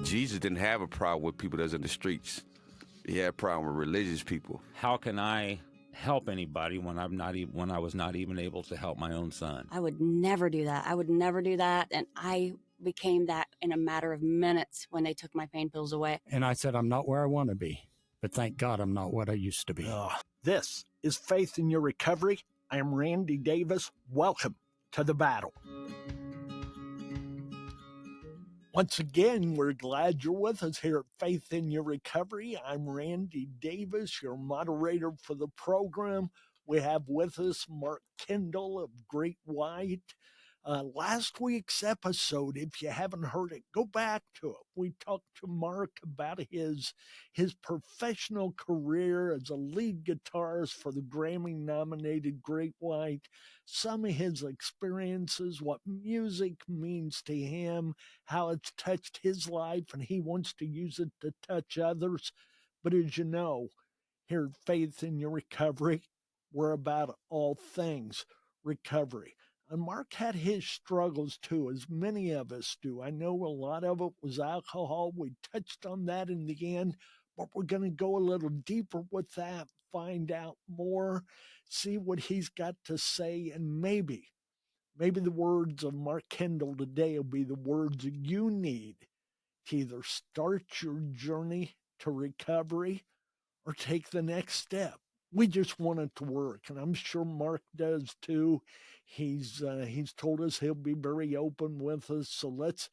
Jesus didn't have a problem with people that's in the streets. He had a problem with religious people. How can I help anybody when when I was not even able to help my own son? I would never do that. I would never do that. And I became that in a matter of minutes when they took my pain pills away. And I said, I'm not where I want to be, but thank God I'm not what I used to be. This is Faith in Your Recovery. I am Randy Davis. Welcome to the battle. Once again, we're glad you're with us here at Faith in Your Recovery. I'm Randy Davis, your moderator for the program. We have with us Mark Kendall of Great White. Last week's episode, if you haven't heard it, go back to it. We talked to Mark about his professional career as a lead guitarist for the Grammy-nominated Great White, some of his experiences, what music means to him, how it's touched his life, and he wants to use it to touch others. But as you know, here at Faith in Your Recovery, we're about all things recovery. And Mark had his struggles too, as many of us do. I know a lot of it was alcohol. We touched on that in the end, but we're going to go a little deeper with that, find out more, see what he's got to say, and maybe the words of Mark Kendall today will be the words you need to either start your journey to recovery or take the next step. We just want it to work, and I'm sure Mark does too. He's told us he'll be very open with us, so let's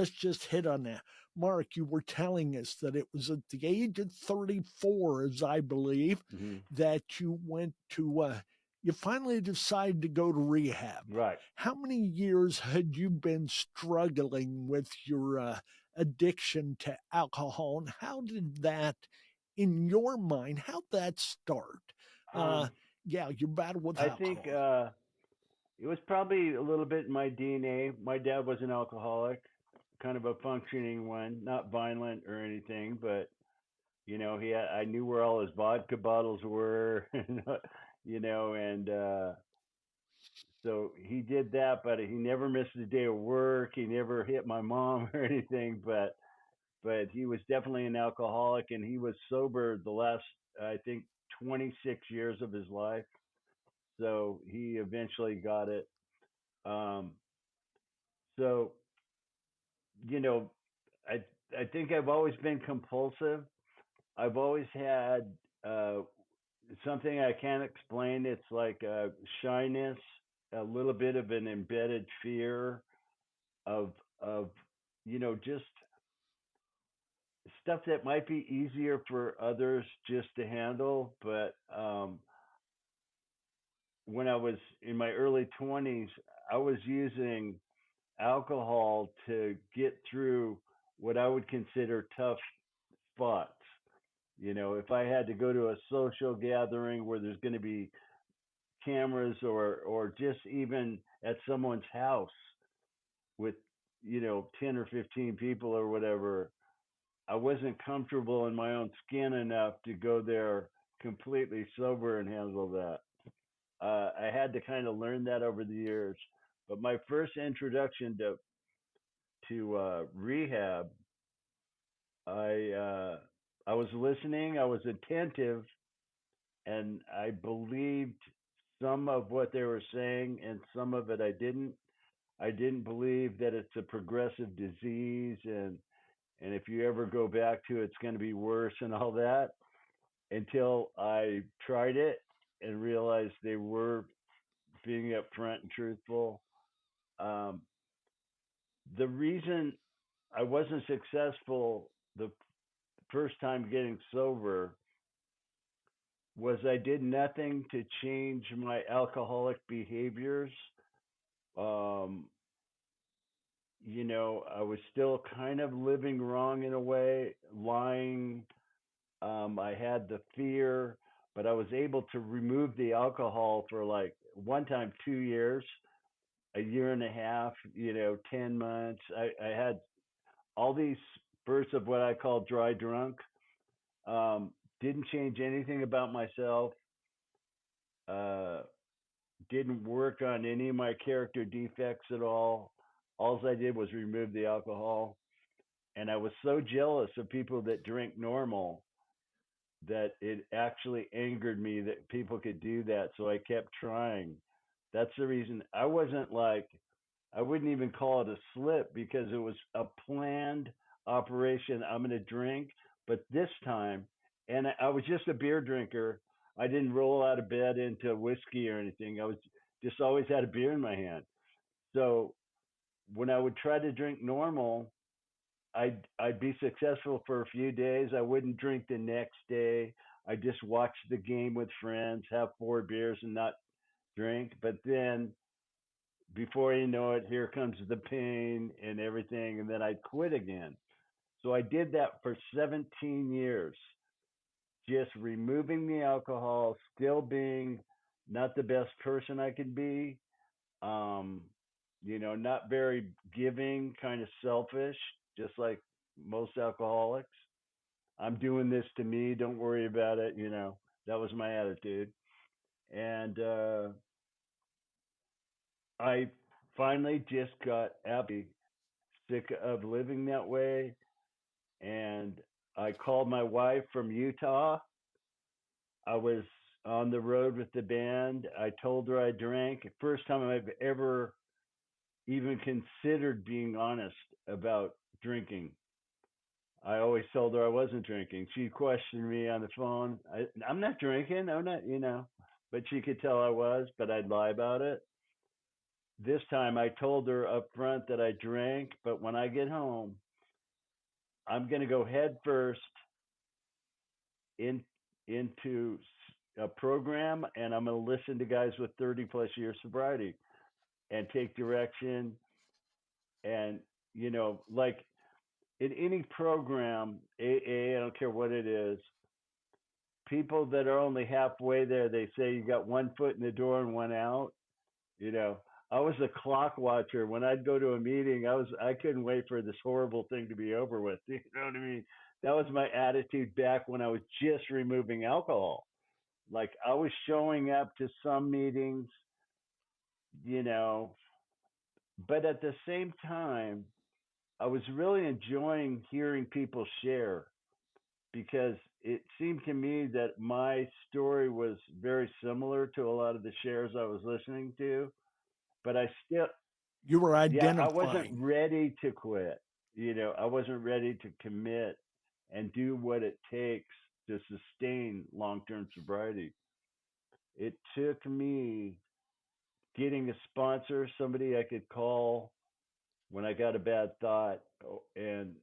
just hit on that. Mark, you were telling us that it was at the age of 34, as I believe, that you went to, you finally decided to go to rehab. Right. How many years had you been struggling with your addiction to alcohol, and how did that, in your mind, how'd that start? Your battle with alcohol. I think it was probably a little bit in my DNA. My dad was an alcoholic, kind of a functioning one, not violent or anything, but I knew where all his vodka bottles were, and so he did that, but he never missed a day of work. He never hit my mom or anything, but he was definitely an alcoholic, and he was sober the last, I think, 26 years of his life. So he eventually got it. So, I think I've always been compulsive. I've always had something I can't explain. It's like shyness, a little bit of an embedded fear of just stuff that might be easier for others just to handle. But when I was in my early 20s, I was using alcohol to get through what I would consider tough spots. If I had to go to a social gathering where there's going to be cameras, or just even at someone's house with 10 or 15 people or whatever, I wasn't comfortable in my own skin enough to go there completely sober and handle that. I had to kind of learn that over the years. But my first introduction to rehab, I was listening, I was attentive, and I believed some of what they were saying, and some of it I didn't. I didn't believe that it's a progressive disease, and if you ever go back to it, it's going to be worse and all that, until I tried it and realized they were being upfront and truthful. The reason I wasn't successful the first time getting sober was I did nothing to change my alcoholic behaviors. I was still kind of living wrong in a way, lying. I had the fear, but I was able to remove the alcohol for like one time 2 years, a year and a half, 10 months. I had all these spurts of what I call dry drunk. Didn't change anything about myself. Didn't work on any of my character defects at all. All I did was remove the alcohol. And I was so jealous of people that drink normal that it actually angered me that people could do that. So I kept trying. That's the reason I wasn't like, I wouldn't even call it a slip because it was a planned operation. I'm going to drink, but this time, and I was just a beer drinker. I didn't roll out of bed into whiskey or anything. I was just always had a beer in my hand. So when I would try to drink normal, I'd be successful for a few days. I wouldn't drink the next day. I just watch the game with friends, have 4 beers, and not drink. But then before you know it, here comes the pain and everything, and then I'd quit again. So I did that for 17 years, just removing the alcohol, still being not the best person I could be. Um, not very giving, kind of selfish, just like most alcoholics. I'm doing this to me. Don't worry about it. That was my attitude. And I finally just got absolutely sick of living that way. And I called my wife from Utah. I was on the road with the band. I told her I drank. First time I've ever even considered being honest about drinking. I always told her I wasn't drinking. She questioned me on the phone. I'm not drinking. I'm not. But she could tell I was, but I'd lie about it. This time I told her up front that I drank, but when I get home, I'm going to go head first in into a program, and I'm going to listen to guys with 30 plus years sobriety and take direction. And like in any program, AA, I don't care what it is, people that are only halfway there, they say you got one foot in the door and one out. You know, I was a clock watcher. When I'd go to a meeting, I couldn't wait for this horrible thing to be over with. You know what I mean? That was my attitude back when I was just removing alcohol. Like I was showing up to some meetings, you know, but at the same time, I was really enjoying hearing people share because it seemed to me that my story was very similar to a lot of the shares I was listening to, but I still, You were yeah, I wasn't identifying. ready to quit. I wasn't ready to commit and do what it takes to sustain long term sobriety. It took me getting a sponsor, somebody I could call when I got a bad thought, and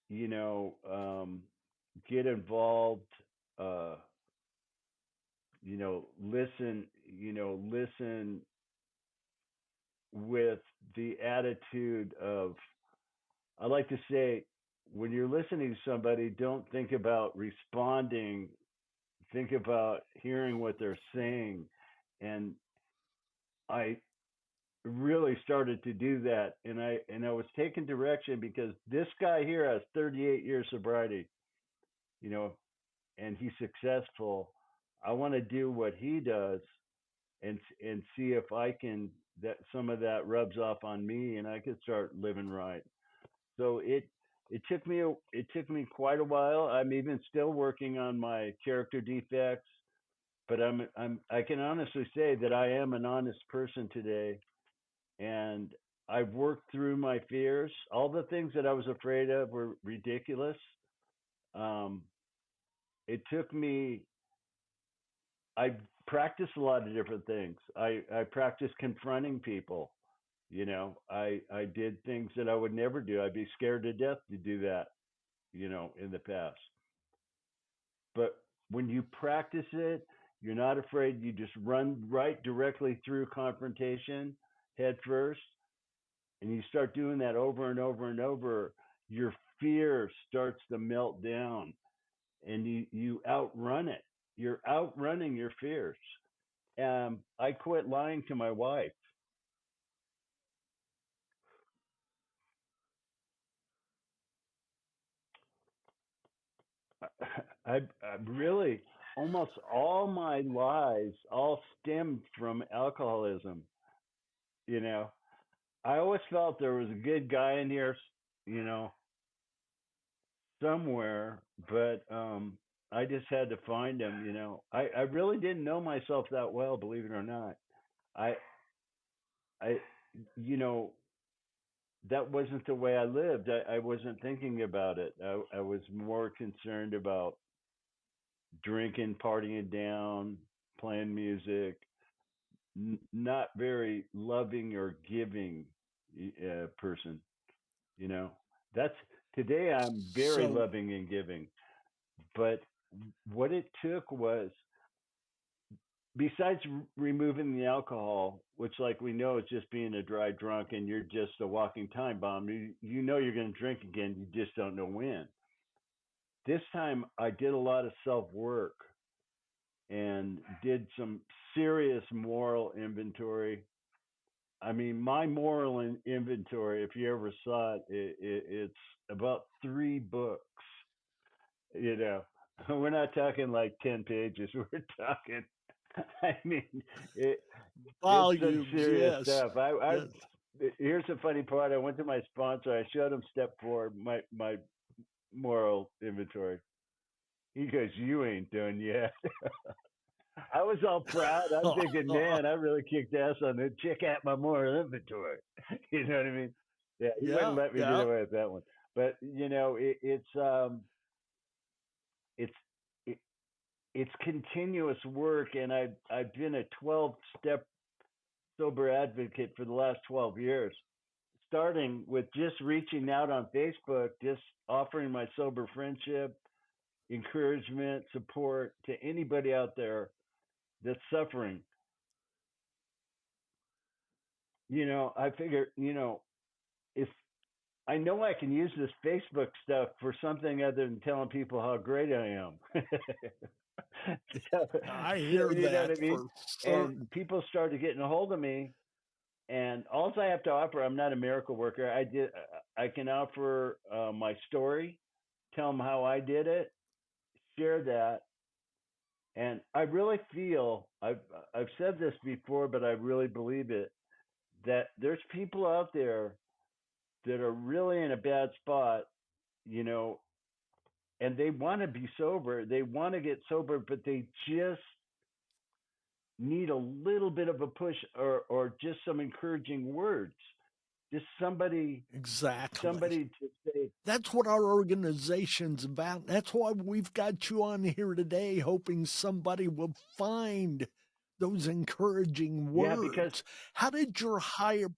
you know, um, get involved. Uh, listen with the attitude of, I like to say, when you're listening to somebody, don't think about responding. Think about hearing what they're saying. And I really started to do that. And I was taking direction because this guy here has 38 years sobriety, you know, and he's successful. I want to do what he does and see if I can, that some of that rubs off on me and I could start living right. So it took me quite a while. I'm even still working on my character defects, but I can honestly say that I am an honest person today, and I've worked through my fears. All the things that I was afraid of were ridiculous. Um, it took me. I practiced a lot of different things. I practiced confronting people. I did things that I would never do. I'd be scared to death to do that. In the past. But when you practice it, you're not afraid. You just run right directly through confrontation head first, and you start doing that over and over and over. Your fear starts to melt down, and you outrun it. You're outrunning your fears. I quit lying to my wife. I really almost all my lies all stemmed from alcoholism. You know, I always felt there was a good guy in here, you know, somewhere, but I just had to find them. You know, I really didn't know myself that well, believe it or not. I I you know that wasn't the way I lived. I wasn't thinking about it. I was more concerned about drinking, partying down, playing music, not very loving or giving person. You know, that's today I'm very So, loving and giving, but what it took was besides removing the alcohol, which like we know is just being a dry drunk and you're just a walking time bomb. You know you're going to drink again, you just don't know when. This time I did a lot of self work and did some serious moral inventory. I mean, my moral inventory, if you ever saw it's about 3 books. You know, we're not talking like 10 pages. We're talking, I mean, it, it's some volumes, serious yes. stuff. I Yes. here's the funny part. I went to my sponsor. I showed him step 4, my moral inventory. He goes, "You ain't done yet." I was all proud. I'm thinking, man, I really kicked ass on the check out my moral inventory. You know what I mean? Yeah, he wouldn't Yeah, let me get yeah. away with that one. But you know, it's it, it's continuous work, and I've been a 12-step sober advocate for the last 12 years. Starting with just reaching out on Facebook, just offering my sober friendship, encouragement, support to anybody out there that's suffering. You know, I figure, you know, if I know I can use this Facebook stuff for something other than telling people how great I am. so, I so, hear you know what that I mean? for And certain. people started getting a hold of me, and all I have to offer, I'm not a miracle worker. I can offer my story, tell them how I did it, share that, and I really feel I've said this before, but I really believe it that there's people out there that are really in a bad spot, you know, and they want to be sober, they want to get sober, but they just need a little bit of a push or just some encouraging words, just Exactly. somebody to say, That's what our organization's about. That's why we've got you on here today, hoping somebody will find those encouraging yeah, because words. How did your higher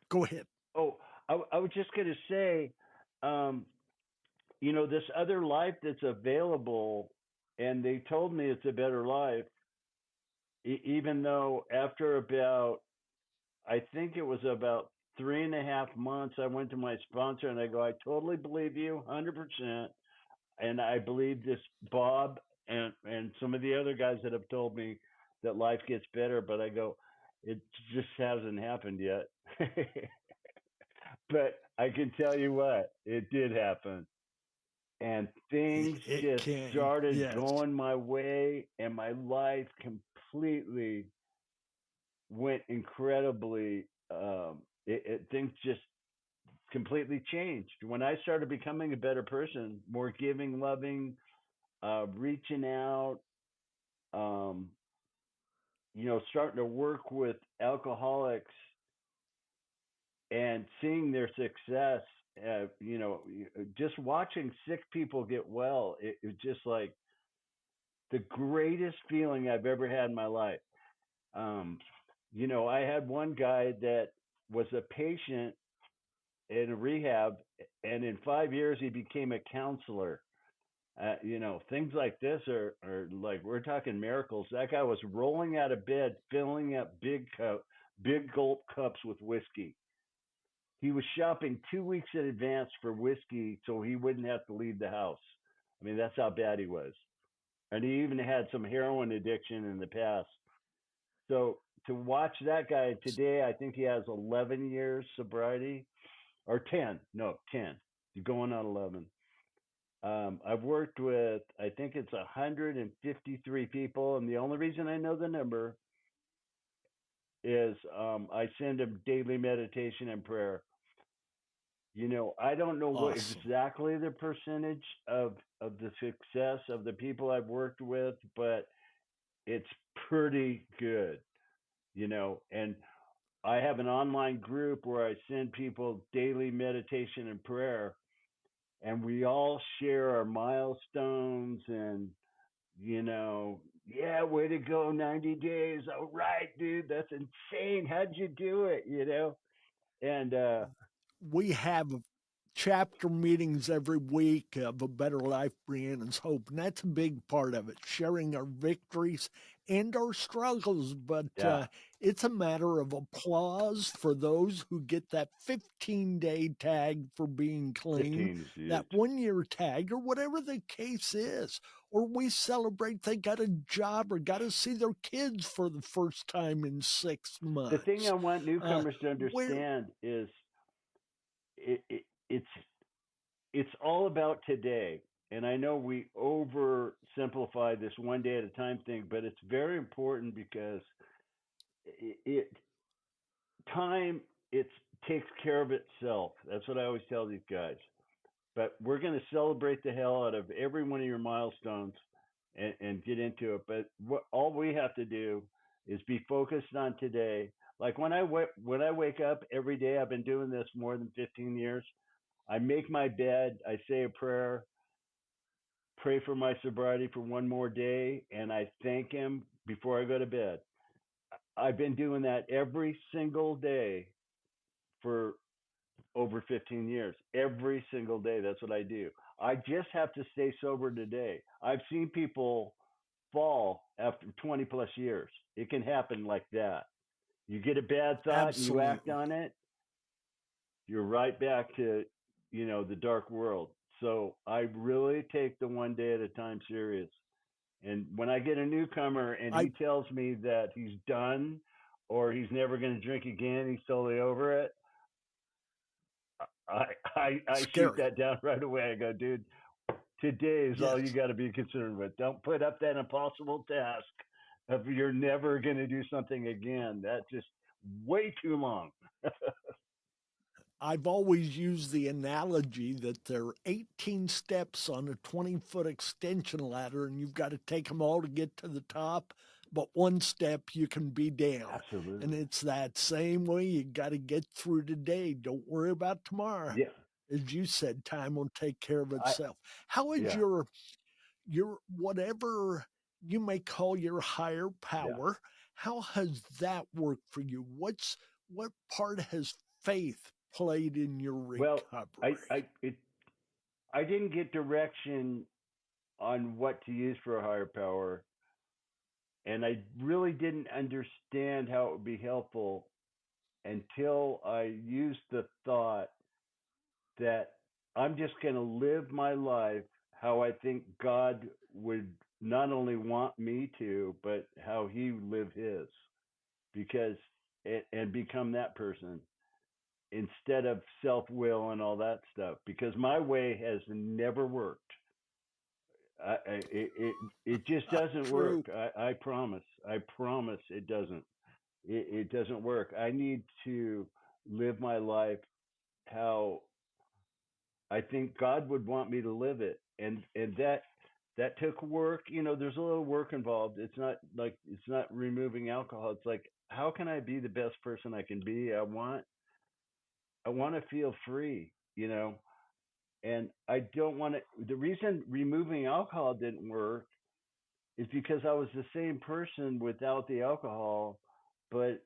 go ahead? oh, I was just going to say, um, you know, this other life that's available, and they told me it's a better life, even though after about, I think it was about 3.5 months, I went to my sponsor and I go, I totally believe you, 100%, and I believe this Bob and some of the other guys that have told me that life gets better, but I go, it just hasn't happened yet. But I can tell you what, it did happen. And things It just can, started yes, going my way, and my life completely went incredibly. Things just completely changed when I started becoming a better person, more giving, loving, reaching out. Um, you know, starting to work with alcoholics and seeing their success. You know, just watching sick people get well. It was just like the greatest feeling I've ever had in my life. Um, you know, I had one guy that was a patient in a rehab, and in 5 years he became a counselor. You know, things like this are like we're talking miracles. That guy was rolling out of bed, filling up big gulp cups with whiskey. He was shopping 2 weeks in advance for whiskey so he wouldn't have to leave the house. I mean, that's how bad he was. And he even had some heroin addiction in the past. So to watch that guy today, I think he has 11 years sobriety or 10. No, 10. He's going on 11. I've worked with, I think it's 153 people. And the only reason I know the number is I send them daily meditation and prayer. I don't know what Awesome. exactly the percentage of the success of the people I've worked with, but it's pretty good. And I have an online group where I send people daily meditation and prayer, and we all share our milestones and, yeah, way to go, 90 days. All right, dude, that's insane. How'd you do it? And We have chapter meetings every week of A Better Life, Brianna's Hope. And that's a big part of it, sharing our victories and our struggles. But yeah, it's a matter of applause for those who get that 15-day tag for being clean, 15 is that huge. 1 year tag, or whatever the case is. Or we celebrate they got a job or got to see their kids for the first time in 6 months. The thing I want Uh, newcomers to where understand is it's it's all about today. And I know we oversimplify this one day at a time thing, but it's very important because it time it takes care of itself. That's what I always tell these guys. But we're going to celebrate the hell out of every one of your milestones and get into it. But all we have to do is be focused on today. Like when I wake up every day, I've been doing this more than 15 years. I make my bed, I say a prayer, pray for my sobriety for one more day, and I thank him before I go to bed. I've been doing that every single day for over 15 years. Every single day, that's what I do. I just have to stay sober today. I've seen people fall after 20 plus years. It can happen like that. You get a bad thought and you act absolutely. on it, you're right back to, the dark world. So I really take the one day at a time serious. And when I get a newcomer and he I tells me that he's done or he's never going to drink again, he's totally over it, I shoot scary. that down right away. I go, dude, today is all you Yes. got to be concerned with. Don't put up that impossible task of you're never going to do something again. That's just way too long. I've always used the analogy that there are 18 steps on a 20-foot extension ladder, and you've got to take them all to get to the top. But one step you can be down. And Absolutely. it's that same way you got to get through today. Don't worry about tomorrow. Yeah. As you said, time will take care of I, itself. How is yeah. your whatever you may call your higher Yeah. power, how has that worked for you? What part has faith played in your Well, recovery? I didn't get direction on what to use for a higher power, and I really didn't understand how it would be helpful until I used the thought that I'm just going to live my life how I think God would not only want me to, but how He would live His, because and become that person instead of self will and all that stuff. Because my way has never worked. It just doesn't True. work. I promise. I promise it doesn't. It doesn't work. I need to live my life how I think God would want me to live it, and that took work. There's a little work involved. It's not removing alcohol. It's like, how can I be the best person I can be? I want to feel free. And I don't want to. The reason removing alcohol didn't work is because I was the same person without the alcohol, but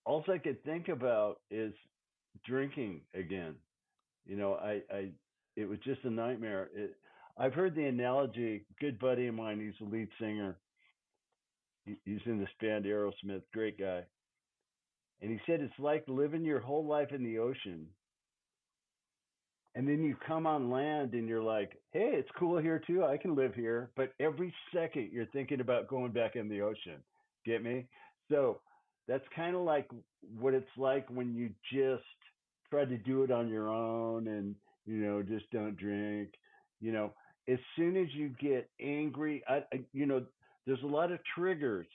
all I could think about is drinking again. It was just a nightmare. I've heard the analogy. Good buddy of mine, he's the lead singer. He's in this band Aerosmith, great guy. And he said it's like living your whole life in the ocean, and then you come on land and you're like, hey, it's cool here too. I can live here. But every second you're thinking about going back in the ocean. Get me? So that's kind of like what it's like when you just try to do it on your own and, just don't drink. You know, as soon as you get angry, there's a lot of triggers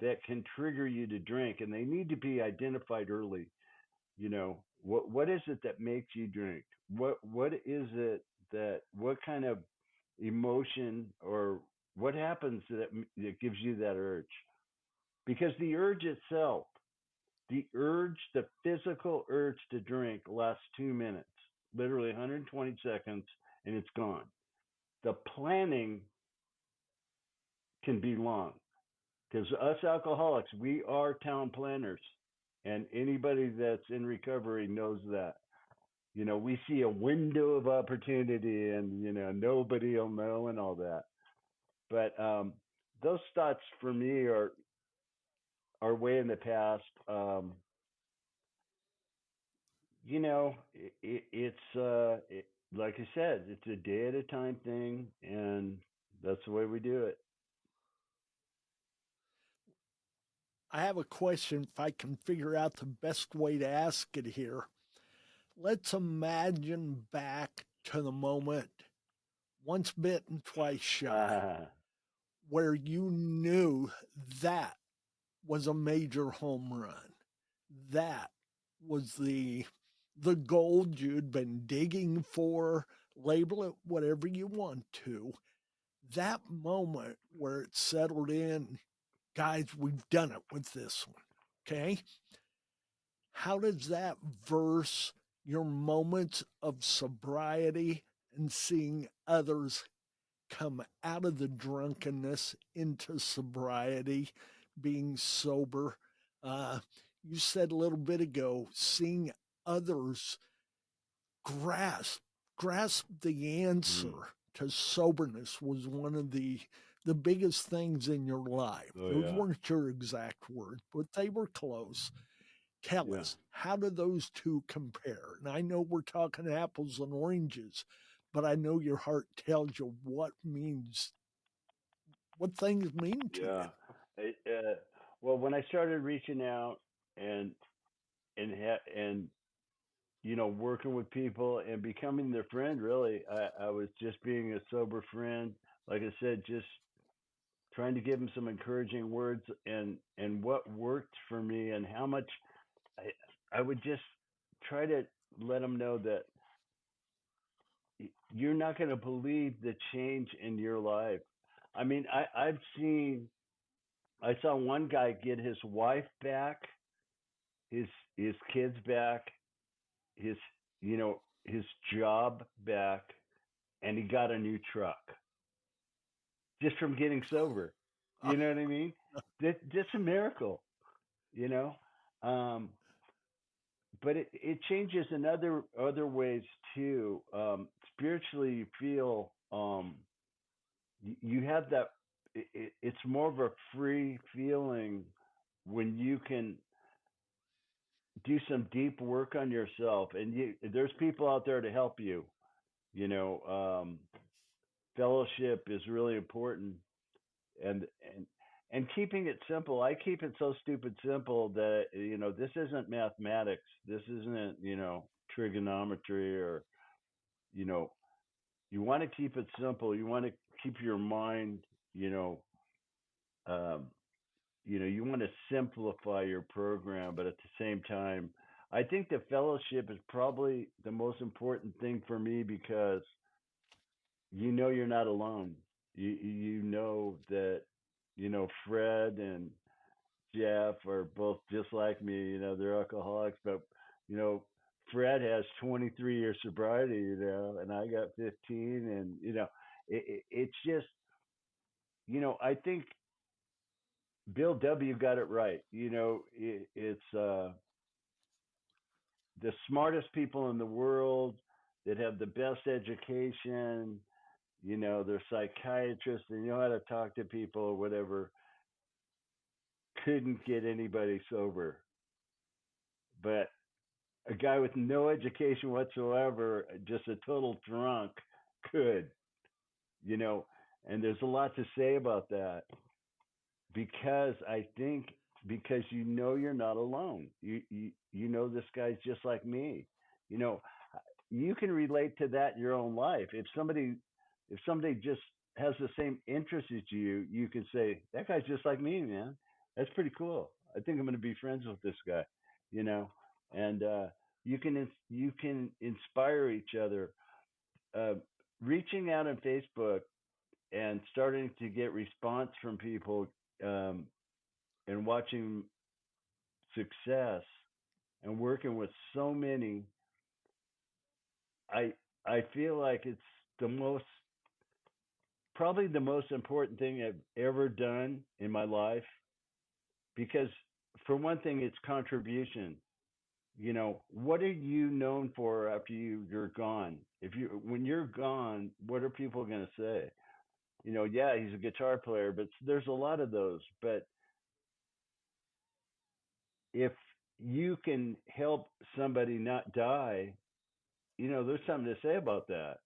that can trigger you to drink, and they need to be identified early. What is it that makes you drink? What is it what kind of emotion or what happens that gives you that urge? Because the urge itself, the physical urge to drink lasts 2 minutes, literally 120 seconds, and it's gone. The planning can be long because us alcoholics, we are town planners, and anybody that's in recovery knows that. We see a window of opportunity, and nobody will know and all that. But those thoughts for me are way in the past. Like I said, it's a day at a time thing, and that's the way we do it. I have a question if I can figure out the best way to ask it here. Let's imagine back to the moment, once bitten, twice shy, where you knew that was a major home run. That was the gold you'd been digging for, label it whatever you want to. That moment where it settled in, guys, we've done it with this one. Okay? How does that verse your moments of sobriety and seeing others come out of the drunkenness into sobriety, being sober? Uh, you said a little bit ago, seeing others grasp grasp the answer Mm. to soberness was one of the biggest things in your life. Oh Those yeah, weren't your exact words, but they were close. Tell yeah. us, how do those two compare? And I know we're talking apples and oranges, but I know your heart tells you what things mean to you. Yeah. Well, when I started reaching out and and working with people and becoming their friend, really, I was just being a sober friend. Like I said, just trying to give them some encouraging words and what worked for me and how much I would just try to let them know that you're not going to believe the change in your life. I mean, I saw one guy get his wife back, his his kids back, his his job back, and he got a new truck just from getting sober. You know what I mean? That's a miracle, you know. Um, but it changes in other ways too. Spiritually, you feel you have that. It's more of a free feeling when you can do some deep work on yourself, and there's people out there to help you. You know, fellowship is really important, and and and keeping it simple. I keep it so stupid simple that this isn't mathematics. This isn't trigonometry or you know you want to keep it simple. You want to keep your mind you know um, you want to simplify your program, but at the same time, I think the fellowship is probably the most important thing for me because you're not alone. You know that Fred and Jeff are both just like me. They're alcoholics, but you know Fred has 23 years sobriety, and I got 15, and it's just I think Bill W. got it right. It's the smartest people in the world that have the best education. They're psychiatrists. They know how to talk to people or whatever. Couldn't get anybody sober, but a guy with no education whatsoever, just a total drunk, could. You know, and there's a lot to say about that because I think because you're not alone. You know this guy's just like me. You know, you can relate to that in your own life. If somebody just has the same interest as you, you can say that guy's just like me, man. That's pretty cool. I think I'm going to be friends with this guy. You know, and you can inspire each other. Uh, Reaching out on Facebook and starting to get response from people, um, and watching success and working with so many, I I feel like it's the most probably the most important thing I've ever done in my life, because for one thing it's contribution. What are you known for after you're gone? If you When you're gone, what are people going to say? Yeah, he's a guitar player, but there's a lot of those. But if you can help somebody not die, there's something to say about that.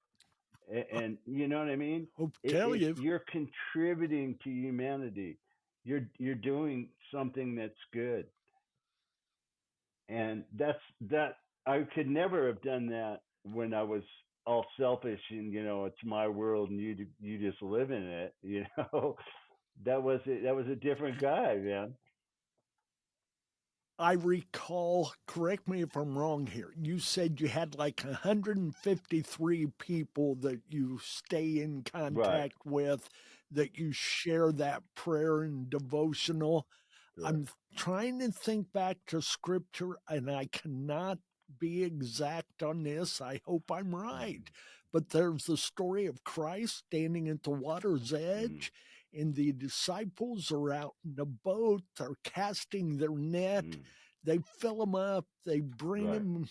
And you know what I mean? Hope to tell you. You're contributing to humanity. You're doing something that's good, and that I could never have done that when I was all selfish and it's my world and you just live in it. That was a different guy, man. I recall, correct me if I'm wrong here, you said you had like 153 people that you stay in Right. contact with, that you share that prayer and devotional. Right. I'm trying to think back to scripture and I cannot be exact on this. I hope I'm right. But there's the story of Christ standing at the water's edge, and the disciples are out in the boat. They're casting their net. They fill them up. They bring Right. them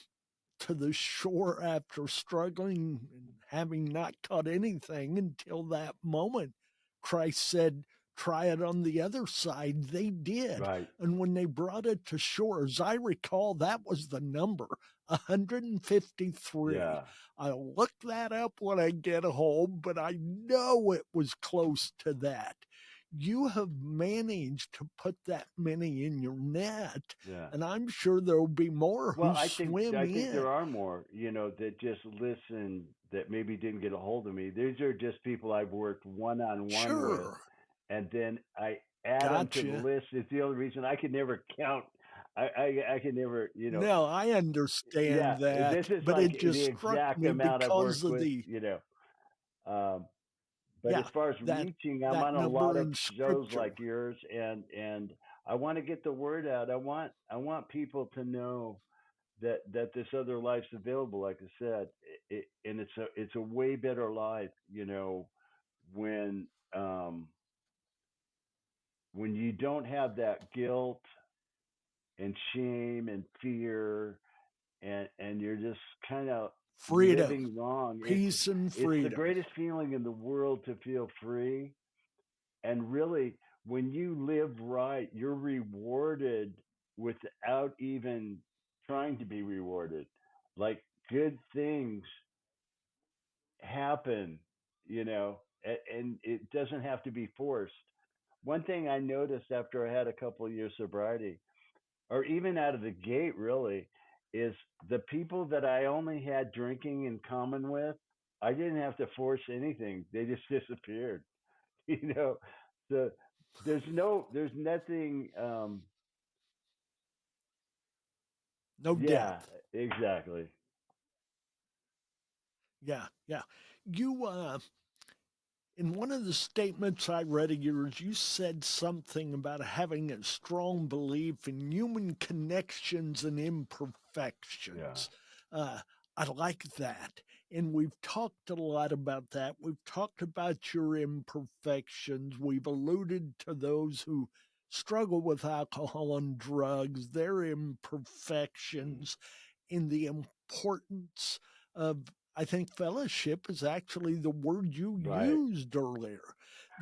to the shore after struggling and having not caught anything until that moment. Christ said, try it on the other side. They did. Right. And when they brought it to shore, as I recall, that was the number 153. Yeah. I'll look that up when I get home, but I know it was close to that. You have managed to put that many in your net, Yeah. and I'm sure there'll be more Well, who swim I think in. there are more, that just listen, that maybe didn't get a hold of me. These are just people I've worked one on one with, Sure. and then I add them to the Gotcha. list. It's the only reason I could never count. I could never, No, I yeah. understand This that, is but like it the just struck exact me amount I've because worked of with, the, Um, but as yeah, far as that reaching, I'm that on a lot number of in shows scripture. like yours, and I want to get the word out. I want people to know that this other life's available. Like I said, and it's a way better life, when um, when you don't have that guilt and shame and fear, and you're just kind of Freedom, living wrong. peace, and It's the freedom. greatest feeling in the world to feel free. And really, when you live right, you're rewarded without even trying to be rewarded. Like, good things happen, and it doesn't have to be forced. One thing I noticed after I had a couple of years sobriety, or even out of the gate, really, is the people that I only had drinking in common with, I didn't have to force anything. They just disappeared. you know the there's nothing. No Yeah, depth. exactly. Yeah, yeah. You, in one of the statements I read of yours, you said something about having a strong belief in human connections and Yeah. imperfections. Uh, I like that. And we've talked a lot about that. We've talked about your imperfections. We've alluded to those who struggle with alcohol and drugs, their Mm. imperfections, in the importance of, I think fellowship is actually the word you Right. used earlier,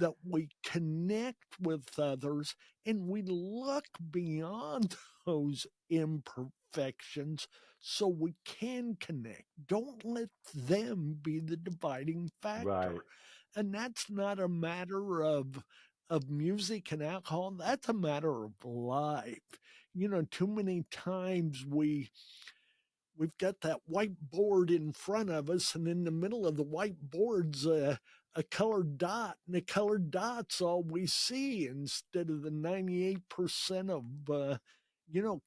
that we connect with others and we look beyond those imperfections so we can connect. Don't let them be the dividing factor. Right. And that's not a matter of music and alcohol, that's a matter of life. Too many times we've got that whiteboard in front of us, and in the middle of the whiteboard's a colored dot, and the colored dot's all we see instead of the 98% of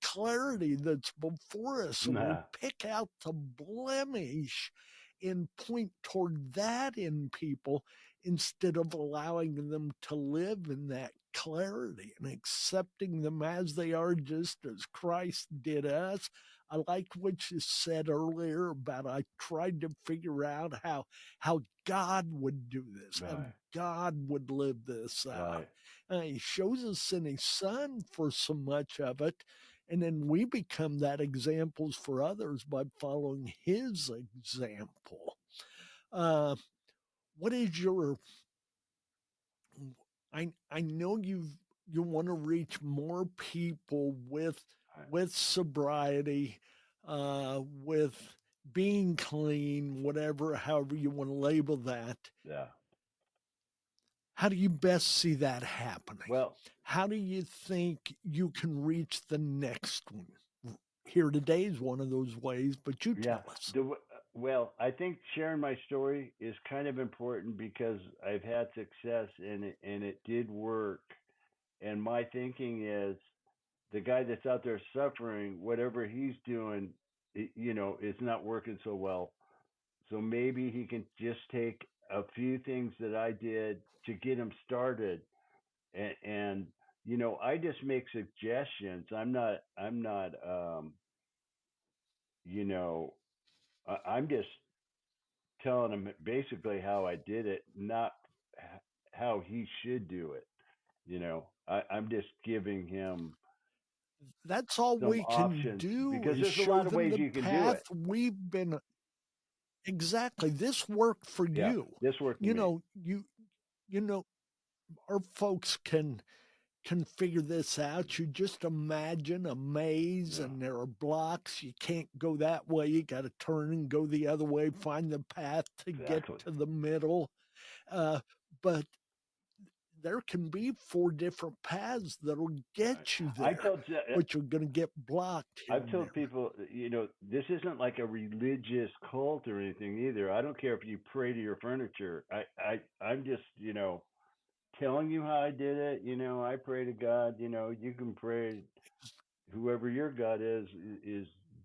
clarity that's before us. So we Nah. pick out the blemish and point toward that in people instead of allowing them to live in that clarity and accepting them as they are, just as Christ did us. I like what you said earlier about I tried to figure out how God would do this, how Right. God would live this out. Right. He shows us in his son for so much of it. And then we become that examples for others by following his example. Uh, what is your, I know you want to reach more people Right. with sobriety, with being clean, whatever, however you want to label that. Yeah. How do you best see that happening? Well, How do you think you can reach the next one? Here today is one of those ways, but you yeah. tell us. Well, I think sharing my story is kind of important because I've had success and it did work. And my thinking is the guy that's out there suffering, whatever he's doing, is not working so well. So maybe he can just take a few things that I did to get him started, and I just make suggestions. I'm not you know I'm just telling him basically how I did it, not how he should do it. I'm just giving him That's all some we can options do because is there's a show lot of them ways the you can do path it. we've been. Exactly. This worked for Yeah, you. this worked for You me. know, you know, our folks can figure this out. You just imagine a maze Yeah, and there are blocks. You can't go that way. You got to turn and go the other way, find the path to get exactly. to the middle. Uh, but there can be four different paths that'll Right. get you I there, told but you're going to get blocked here I've and told there. people, this isn't like a religious cult or anything either. I don't care if you pray to your furniture. I'm just, telling you how I did it. I pray to God. You can pray whoever your God is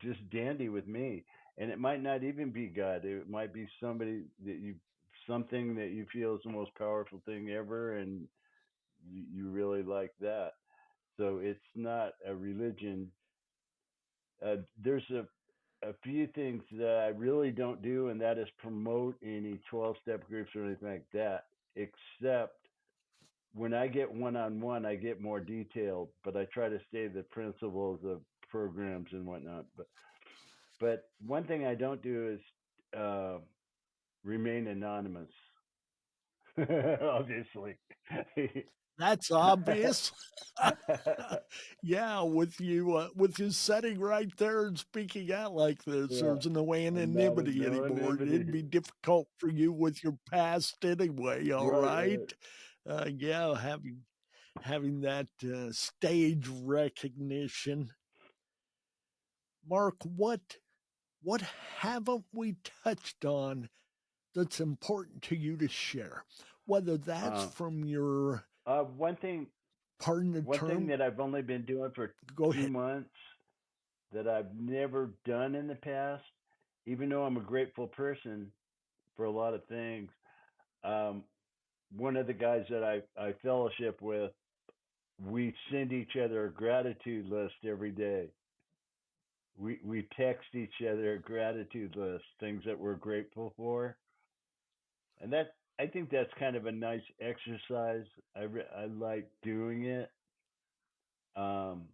just dandy with me. And it might not even be God. It might be something that you feel is the most powerful thing ever, and you really like that. So it's not a religion. There's a few things that I really don't do, and that is promote any 12-step groups or anything like that, except when I get one on one, I get more detailed, but I try to stay the principles of programs and whatnot. But one thing I don't do is remain anonymous, obviously. That's obvious. Yeah, with you sitting right there and speaking out like this, Yeah, there's no I'm not anonymity no anymore. It'd anonymity. be difficult for you with your past anyway. All Right, right. right. Yeah, having that stage recognition. Mark, what haven't we touched on that's important to you to share? Whether that's Uh, from your, uh, one thing, pardon the one thing term, that I've only been doing for go 2 ahead. months that I've never done in the past, even though I'm a grateful person for a lot of things. Um, One of the guys that I fellowship with, we send each other a gratitude list every day. We text each other a gratitude list, things that we're grateful for, and I think that's kind of a nice exercise. I like doing it. Um,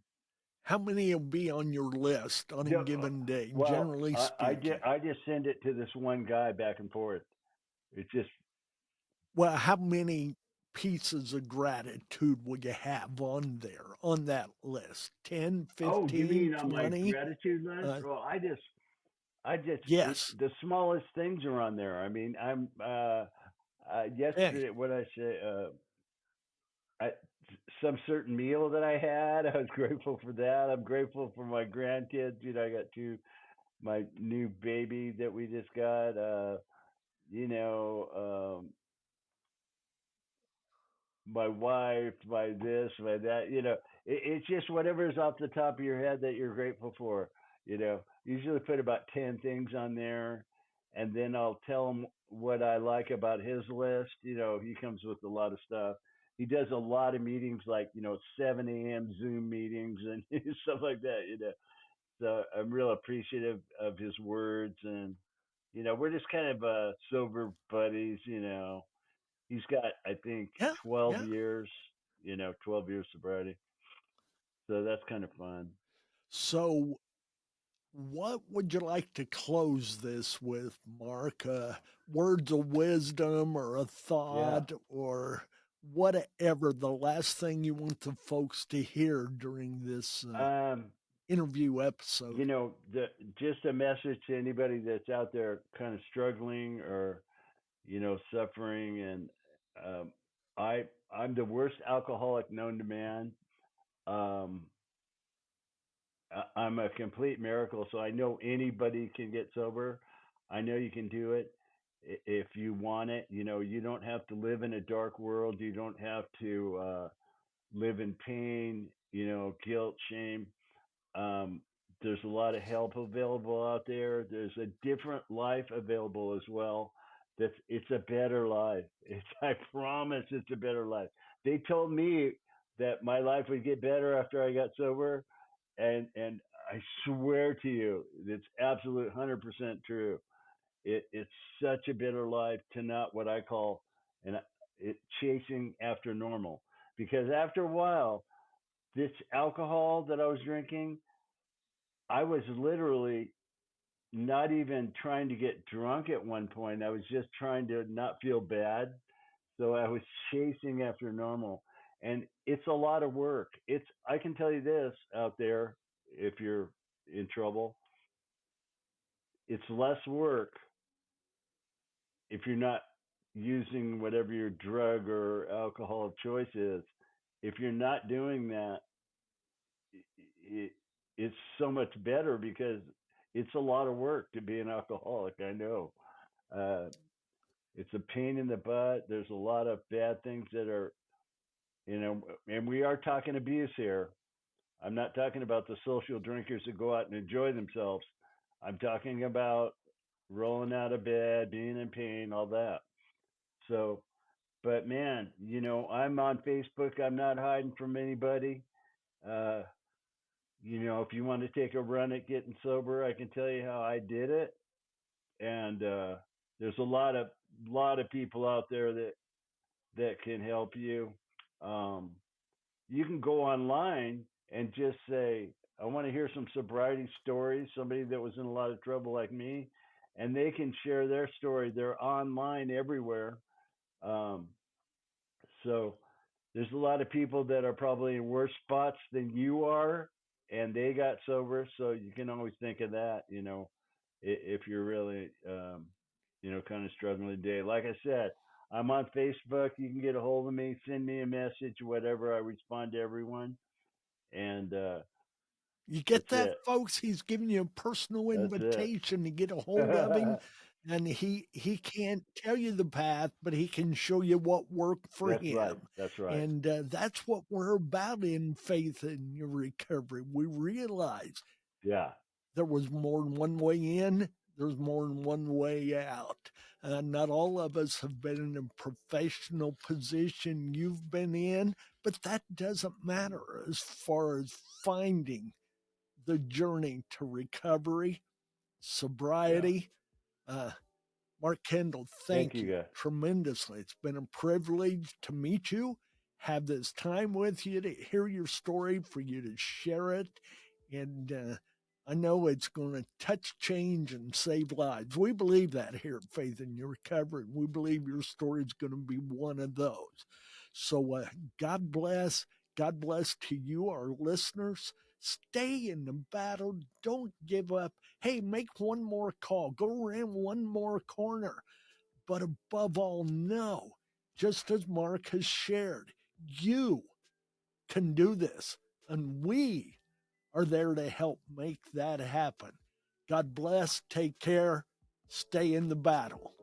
How many will be on your list on a the, given day, well, generally speaking? I just send it to this one guy back and forth. It's just Well, how many pieces of gratitude will you have on there, on that list? 10, oh, you 15, mean on my 20? gratitude list? Uh, Well, yes. the smallest things are on there. I mean, Hey, yesterday, what I say, I, some certain meal that I had, I was grateful for that. I'm grateful for my grandkids. I got my new baby that we just got. You know, my wife, my this, my that. It's just whatever's off the top of your head that you're grateful for. Usually put about 10 things on there, and then I'll tell him what I like about his list. He comes with a lot of stuff. He does a lot of meetings, like 7 a.m. Zoom meetings and stuff like that. So I'm real appreciative of his words, and we're just kind of sober buddies. He's got, I think, Yeah, 12 yeah. years. 12 years sobriety. So that's kind of fun. So, what would you like to close this with, Mark? Words of wisdom or a Yeah. thought or whatever, the last thing you want the folks to hear during this Um, interview episode? just a message to anybody that's out there kind of struggling or suffering. And um, I'm the worst alcoholic known to man. Um, I'm a complete miracle, so I know anybody can get sober. I know you can do it if you want it. You don't have to live in a dark world. You don't have to live in pain, guilt, shame. Um, there's a lot of help available out there. There's a different life available as well. It's a better life. I promise it's a better life. They told me that my life would get better after I got sober, and I swear to you, it's absolute 100% true. It's such a better life to not what I call chasing after normal, because after a while, this alcohol that I was drinking, I was literally not even trying to get drunk at one point. I was just trying to not feel bad. So I was chasing after normal. And it's a lot of work. I can tell you this out there, if you're in trouble, it's less work if you're not using whatever your drug or alcohol of choice is. If you're not doing that, it, it's so much better, because it's a lot of work to be an alcoholic. I know. Uh, it's a pain in the butt. There's a lot of bad things that are, and we are talking abuse here. I'm not talking about the social drinkers that go out and enjoy themselves. I'm talking about rolling out of bed, being in pain, all that. So, but man, I'm on Facebook. I'm not hiding from anybody. Uh, if you want to take a run at getting sober, I can tell you how I did it. And there's a lot of people out there that can help you. Um, you can go online and just say, I want to hear some sobriety stories, somebody that was in a lot of trouble like me, and they can share their story. They're online everywhere. Um, so there's a lot of people that are probably in worse spots than you are, and they got sober. So you can always think of that, if you're really, kind of struggling today. Like I said, I'm on Facebook. You can get a hold of me, send me a message, whatever. I respond to everyone, and You that's get that, it. folks? He's giving you a personal That's it. invitation to get a hold of him. And he can't tell you the path, but he can show you what worked for That's right. him. That's right. And that's what we're about in Faith in Your Recovery. We realize Yeah. there was more than one way in, there's more than one way out. Not all of us have been in a professional position you've been in, but that doesn't matter as far as finding the journey to recovery, Yeah. sobriety. Uh, Mark Kendall, Thank thank you, you guys. tremendously. It's been a privilege to meet you, have this time with you, to hear your story, for you to share it. And I know it's going to touch, change, and save lives. We believe that here at Faith in Your Recovery. We believe your story is going to be one of those. So God bless. God bless to you, our listeners. Stay in the battle. Don't give up. Hey, make one more call. Go around one more corner. But above all, know, just as Mark has shared, you can do this. And we are there to help make that happen. God bless. Take care. Stay in the battle.